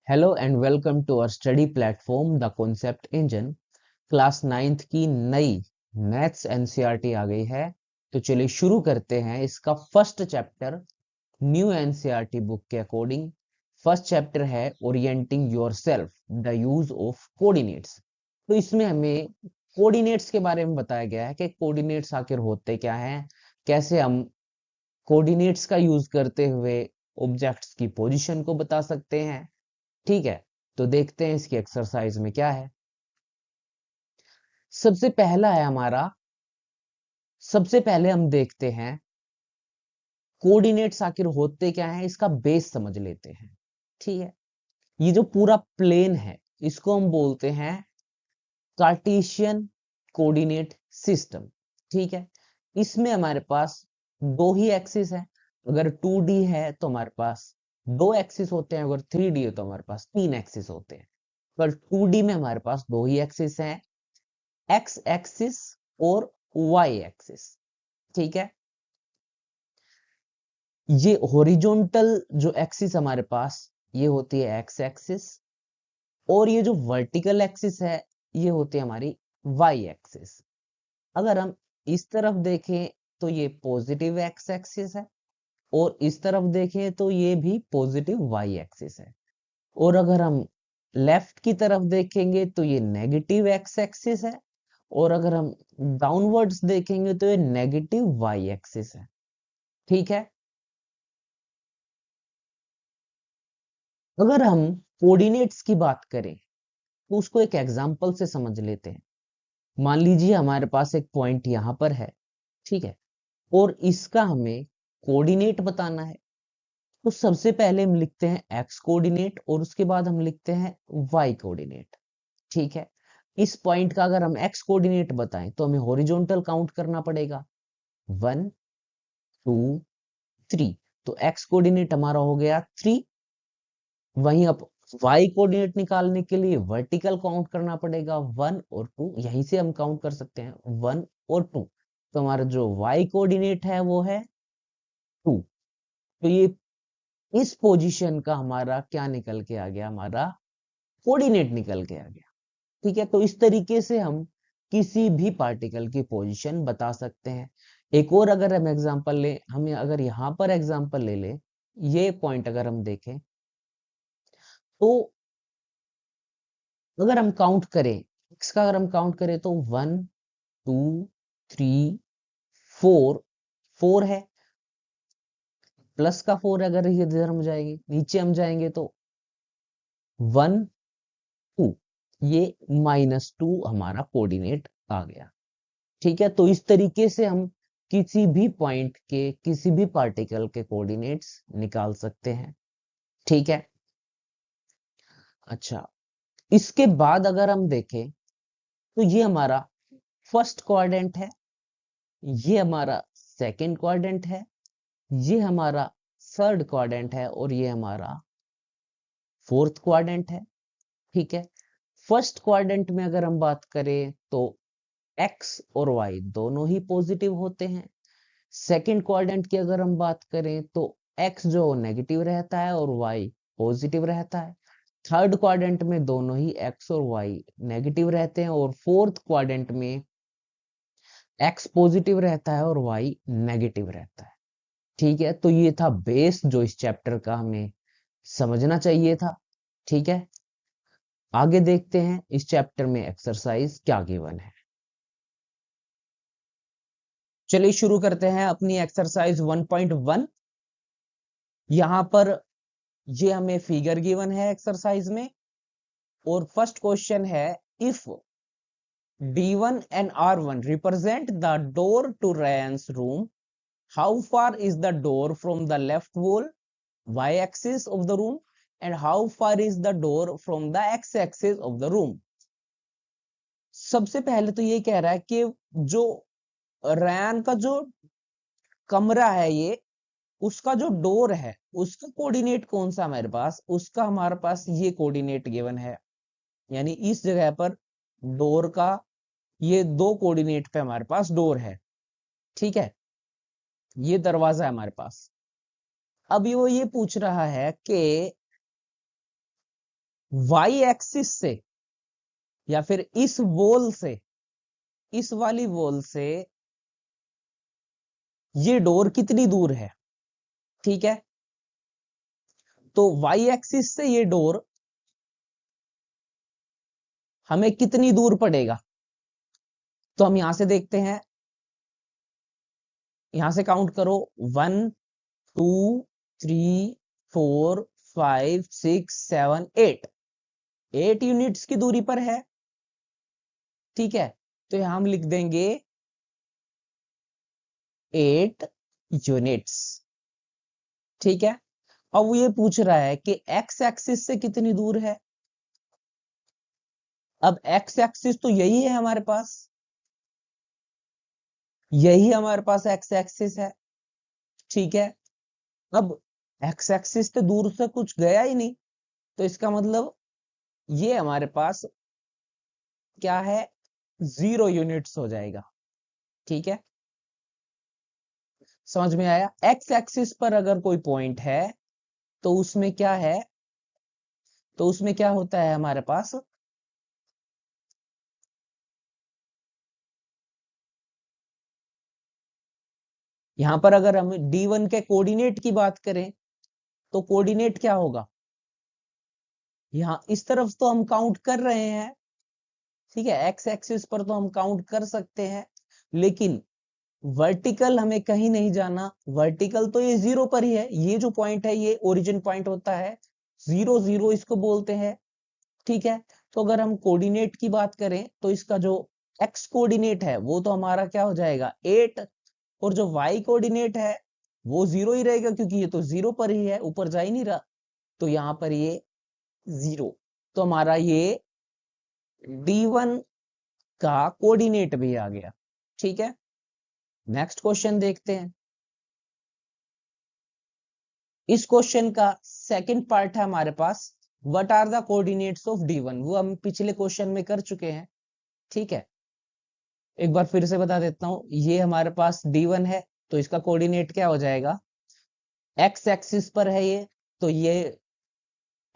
Hello and welcome to our study platform the concept engine. Class 9th की नई maths NCERT आ गई है। तो चलिए शुरू करते हैं इसका first chapter new NCERT book के अकॉर्डिंग। फर्स्ट चैप्टर है orienting yourself the use of coordinates. तो इसमें हमें कोऑर्डिनेट्स के बारे में बताया गया है कि कोऑर्डिनेट्स आखिर होते क्या हैं, कैसे हम कोऑर्डिनेट्स का यूज करते हुए ऑब्जेक्ट्स की पोजीशन को बता सकते हैं। ठीक है, तो देखते हैं इसकी एक्सरसाइज में क्या है। सबसे पहला है हमारा, सबसे पहले हम देखते हैं कोऑर्डिनेट्स आखिर होते क्या हैं, इसका बेस समझ लेते हैं। ठीक है, ये जो पूरा प्लेन है इसको हम बोलते हैं कार्टेशियन कोऑर्डिनेट सिस्टम। ठीक है, इसमें हमारे पास दो ही एक्सिस है। अगर 2D है तो हमारे पास दो एक्सिस होते हैं, अगर 3D है तो हमारे पास तीन एक्सिस होते हैं। पर 2D में हमारे पास दो ही एक्सिस हैं, एक्स एक्सिस और वाई एक्सिस। ठीक है, ये हॉरिजॉन्टल जो एक्सिस हमारे पास ये होती है एक्स एक्सिस, और ये जो वर्टिकल एक्सिस है ये होती है हमारी वाई एक्सिस। अगर हम इस तरफ देखें तो ये पॉजिटिव एक्स एक्सिस है, और इस तरफ देखें तो ये भी पॉजिटिव वाई एक्सिस है। और अगर हम लेफ्ट की तरफ देखेंगे तो ये नेगेटिव एक्स एक्सिस है, और अगर हम डाउनवर्ड्स देखेंगे तो ये नेगेटिव वाई एक्सिस है। ठीक है, अगर हम कोऑर्डिनेट्स की बात करें तो उसको एक एग्जांपल से समझ लेते हैं। मान लीजिए हमारे पास एक पॉइंट यहां पर है, ठीक है, और इसका हमें कोऑर्डिनेट बताना है। तो सबसे पहले हम लिखते हैं एक्स कोऑर्डिनेट और उसके बाद हम लिखते हैं वाई कोऑर्डिनेट। ठीक है, इस पॉइंट का अगर हम एक्स कोऑर्डिनेट बताएं तो हमें हॉरिजॉन्टल काउंट करना पड़ेगा, 1 2 3। तो एक्स कोऑर्डिनेट हमारा हो गया 3। वहीं अब वाई कोऑर्डिनेट निकालने के लिए वर्टिकल काउंट करना पड़ेगा, 1 और 2। यहीं से हम काउंट कर सकते हैं 1 और 2। तो हमारा जो वाई कोऑर्डिनेट है वो है 2। तो ये इस पोजीशन का हमारा क्या निकल के आ गया, हमारा कोऑर्डिनेट निकल के आ गया। ठीक है, तो इस तरीके से हम किसी भी पार्टिकल की पोजीशन बता सकते हैं। एक और अगर हम एग्जांपल ले, हमें अगर यहां पर एग्जांपल ले ले, ये पॉइंट अगर हम देखें तो अगर हम काउंट करें, इसका अगर हम काउंट करें तो 1 2 3 4, 4 है, प्लस का 4 अगर ये इधर हम जाएंगे, नीचे हम जाएंगे तो 1 2, ये -2 हमारा कोऑर्डिनेट आ गया। ठीक है, तो इस तरीके से हम किसी भी पॉइंट के किसी भी पार्टिकल के कोऑर्डिनेट्स निकाल सकते हैं। ठीक है, अच्छा, इसके बाद अगर हम देखें तो ये हमारा फर्स्ट क्वाड्रेंट है, ये हमारा सेकंड क्वाड्रेंट है, ये हमारा थर्ड क्वाड्रेंट है, और ये हमारा फोर्थ क्वाड्रेंट है। ठीक है, फर्स्ट क्वाड्रेंट में अगर हम बात करें तो एक्स और वाई दोनों ही पॉजिटिव होते हैं। सेकंड क्वाड्रेंट की अगर हम बात करें तो एक्स जो नेगेटिव रहता है और वाई पॉजिटिव रहता है। थर्ड क्वाड्रेंट में दोनों ही एक्स और वाई नेगेटिव रहते हैं, और फोर्थ क्वाड्रेंट में एक्स पॉजिटिव रहता है और वाई नेगेटिव रहता है। ठीक है, तो ये था बेस जो इस चैप्टर का हमें समझना चाहिए था। ठीक है, आगे देखते हैं इस चैप्टर में एक्सरसाइज क्या गिवन है। चलिए शुरू करते हैं अपनी एक्सरसाइज 1.1। यहां पर ये हमें फिगर गिवन है एक्सरसाइज में, और फर्स्ट क्वेश्चन है if D1 and R1 represent the door to Ryan's room, how far is the door from the left wall y-axis of the room, and how far is the door from the x-axis of the room? सबसे पहले तो ये कह रहा है कि जो रैन का जो कमरा है ये, उसका जो डोर है उसका कोऑर्डिनेट कौन सा हमारे पास, उसका हमारे पास ये कोऑर्डिनेट गिवन है। यानी इस जगह पर डोर का ये दो कोऑर्डिनेट पे हमारे पास डोर है। ठीक है, ये दरवाजा है हमारे पास। अब वो ये पूछ रहा है कि वाई एक्सिस से या फिर इस वॉल से, इस वाली वॉल से ये डोर कितनी दूर है, ठीक है। तो वाई एक्सिस से ये डोर हमें कितनी दूर पड़ेगा, तो हम यहां से देखते हैं, यहां से काउंट करो, 1 2 3 4 5 6 7 8, 8 यूनिट्स की दूरी पर है, ठीक है। तो यहां हम लिख देंगे 8 यूनिट्स, ठीक है। अब वो ये पूछ रहा है कि एक्स एक्सिस से कितनी दूर है। अब एक्स एक्सिस तो यही है हमारे पास, यही हमारे पास एक्स एक्सिस है, ठीक है। अब एक्स एक्सिस से दूर से कुछ गया ही नहीं, तो इसका मतलब ये हमारे पास क्या है, 0 यूनिट्स हो जाएगा, ठीक है। समझ में आया। एक्स एक्सिस पर अगर कोई पॉइंट है तो उसमें क्या है, तो उसमें क्या होता है हमारे पास, यहां पर अगर हम D1 के कोऑर्डिनेट की बात करें तो कोऑर्डिनेट क्या होगा, यहां इस तरफ तो हम काउंट कर रहे हैं, ठीक है, एक्स एक्सिस पर तो हम काउंट कर सकते हैं, लेकिन वर्टिकल हमें कहीं नहीं जाना, वर्टिकल तो ये 0 पर ही है, ये जो पॉइंट है ये ओरिजिन पॉइंट होता है, 0 0 इसको बोलते हैं, ठीक है। तो अगर हम कोऑर्डिनेट की बात करें तो इसका जो एक्स कोऑर्डिनेट है वो तो हमारा क्या हो जाएगा 8, और जो वाई कोऑर्डिनेट है वो 0 ही रहेगा, क्योंकि ये तो 0 पर ही है, ऊपर जा ही नहीं रहा, तो यहां पर ये 0, तो हमारा ये D1 का कोऑर्डिनेट भी आ गया, ठीक है। नेक्स्ट क्वेश्चन देखते हैं। इस क्वेश्चन का सेकंड पार्ट है हमारे पास, what are the coordinates of D1, वो हम पिछले क्वेश्चन में कर चुके हैं, ठीक है। एक बार फिर से बता देता हूं, ये हमारे पास D1 है, तो इसका कोऑर्डिनेट क्या हो जाएगा, एक्स एक्सिस पर है ये, तो ये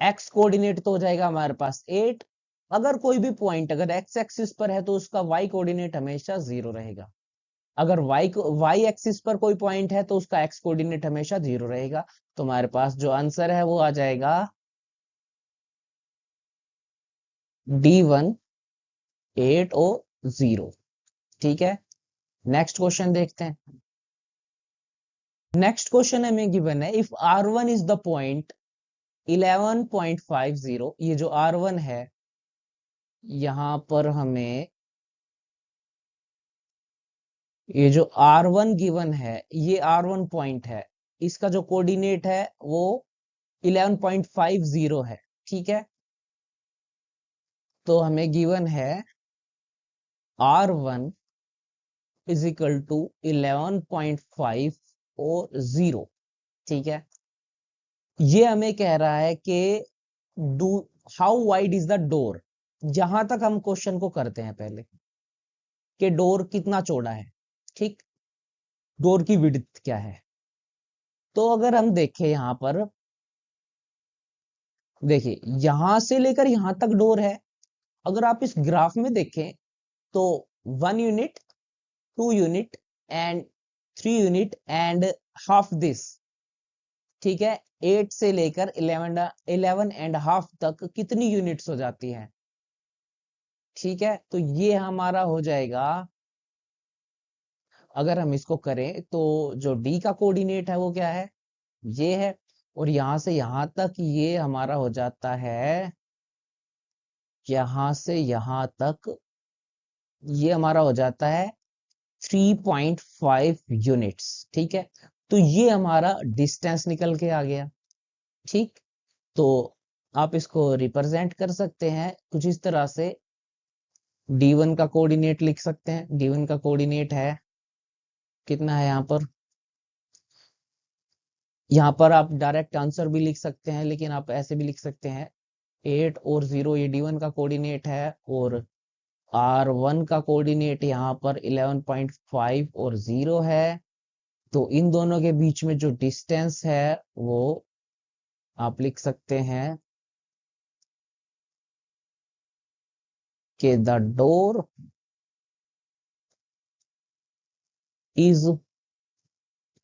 एक्स कोऑर्डिनेट तो हो जाएगा हमारे पास 8, अगर कोई भी पॉइंट अगर एक्स एक्सिस पर है तो उसका वाई कोऑर्डिनेट हमेशा 0 रहेगा, अगर वाई एक्सिस पर कोई पॉइंट है तो उसका एक्स कोऑर्डिनेट हमेशा 0 रहेगा, तो हमारे पास जो आंसर है वो आ जाएगा D1 8 और 0, ठीक है। नेक्स्ट क्वेश्चन देखते हैं। नेक्स्ट क्वेश्चन हमें गिवन है, if R1 is the point 11.50, ये जो R1 है, यहां पर हमें ये जो R1 गिवन है, ये R1 पॉइंट है, इसका जो कोऑर्डिनेट है वो 11.50 है, ठीक है। तो हमें गिवन है R1 इज इक्वल टू 11.5 और 0, ठीक है। ये हमें कह रहा है कि do how wide is the door, जहां तक हम क्वेश्चन को करते हैं पहले, कि डोर कितना चौड़ा है, ठीक, डोर की विड्थ क्या है। तो अगर हम देखें यहां पर, देखिए यहां से लेकर यहां तक डोर है, अगर आप इस ग्राफ में देखें तो 1 unit, 2 unit and 3 unit and half this, ठीक है, 8 से लेकर 11.5 तक कितनी यूनिट्स हो जाती हैं, ठीक है। तो ये हमारा हो जाएगा, अगर हम इसको करें तो जो डी का कोऑर्डिनेट है वो क्या है, ये है, और यहां से यहां तक ये हमारा हो जाता है, यहां से यहां तक ये हमारा हो जाता है 3.5 यूनिट्स, ठीक है। तो ये हमारा डिस्टेंस निकल के आ गया, ठीक। तो आप इसको रिप्रेजेंट कर सकते हैं कुछ इस तरह से, D1 का कोऑर्डिनेट लिख सकते हैं, D1 का कोऑर्डिनेट है कितना है, यहाँ पर आप डायरेक्ट आंसर भी लिख सकते हैं, लेकिन आप ऐसे भी लिख सकते हैं 8 और 0, ये D1 का कोऑर्डिनेट है, और R1 का कोऑर्डिनेट यहाँ पर 11.5 और 0 है, तो इन दोनों के बीच में जो डिस्टेंस है वो आप लिख सकते हैं कि the door is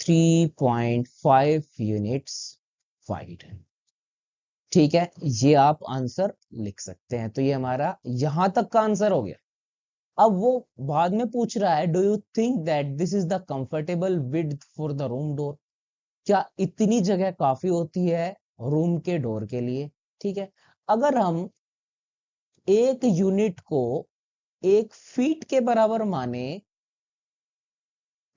3.5 units wide. ठीक है, ये आप आंसर लिख सकते हैं। तो ये हमारा यहां तक का आंसर हो गया। अब वो बाद में पूछ रहा है, do you think that this is the comfortable width for the room door? क्या इतनी जगह काफी होती है रूम के डोर के लिए? ठीक है, अगर हम एक यूनिट को 1 फीट के बराबर माने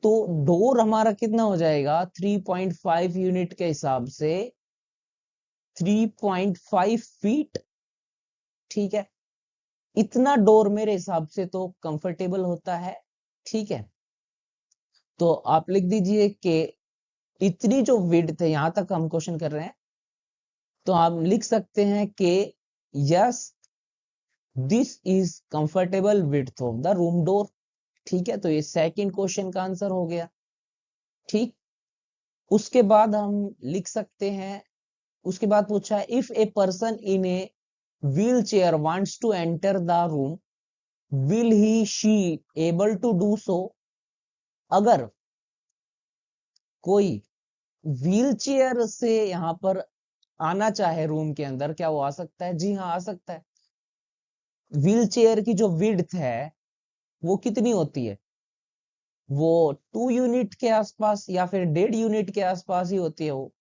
तो डोर हमारा कितना हो जाएगा? 3.5 यूनिट के हिसाब से 3.5 फीट। ठीक है, इतना डोर मेरे हिसाब से तो कंफर्टेबल होता है। ठीक है, तो आप लिख दीजिए कि इतनी जो विड्थ है, यहां तक हम क्वेश्चन कर रहे हैं, तो आप लिख सकते हैं कि yes this is comfortable width of the room door. ठीक है, तो ये सेकंड क्वेश्चन का आंसर हो गया। ठीक, उसके बाद हम लिख सकते हैं, उसके बाद पूछा है if a person in a wheelchair wants to enter the room will he she able to do so? अगर कोई व्हील चेयर से यहां पर आना चाहे रूम के अंदर, क्या वो आ सकता है? जी हाँ, आ सकता है। व्हील चेयर की जो विड्थ है वो कितनी होती है? वो 2 यूनिट के आसपास या फिर 1.5 यूनिट के आसपास ही होती है वो,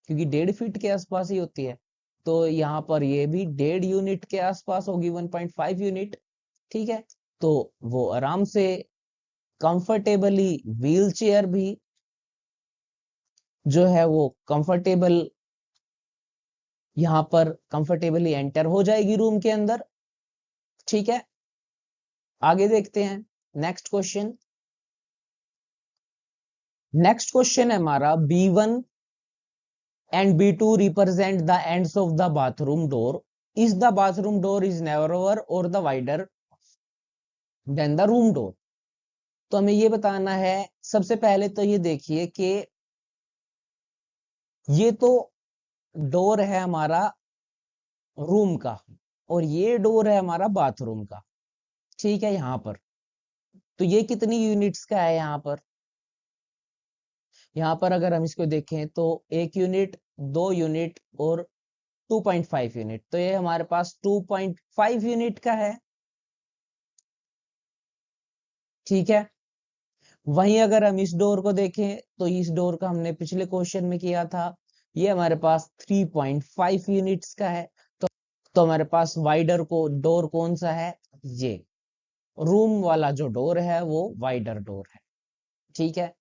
क्योंकि 1.5 फीट के आसपास ही होती है। तो यहाँ पर ये भी 1.5 यूनिट के आसपास होगी, 1.5 यूनिट। ठीक है, तो वो आराम से कंफर्टेबली व्हील चेयर भी जो है वो कंफर्टेबल यहाँ पर कंफर्टेबली एंटर हो जाएगी रूम के अंदर। ठीक है, आगे देखते हैं नेक्स्ट क्वेश्चन। नेक्स्ट क्वेश्चन है हमारा B1 and B2 represent the ends of the bathroom door. Is the bathroom door is narrower or the wider than the room door? तो हमें ये बताना है। सबसे पहले तो ये देखिए कि ये तो डोर है हमारा रूम का और ये डोर है हमारा बाथरूम का। ठीक है, यहां पर तो ये कितनी यूनिट्स का है? यहाँ पर अगर हम इसको देखें तो 1 यूनिट, 2 यूनिट और 2.5 यूनिट, तो ये हमारे पास 2.5 यूनिट का है। ठीक है, वहीं अगर हम इस डोर को देखें तो इस डोर का हमने पिछले क्वेश्चन में किया था, ये हमारे पास 3.5 यूनिट्स का है। तो हमारे पास वाइडर को डोर कौन सा है? ये रूम वाला जो डोर है वो वाइडर डोर है। ठीक है,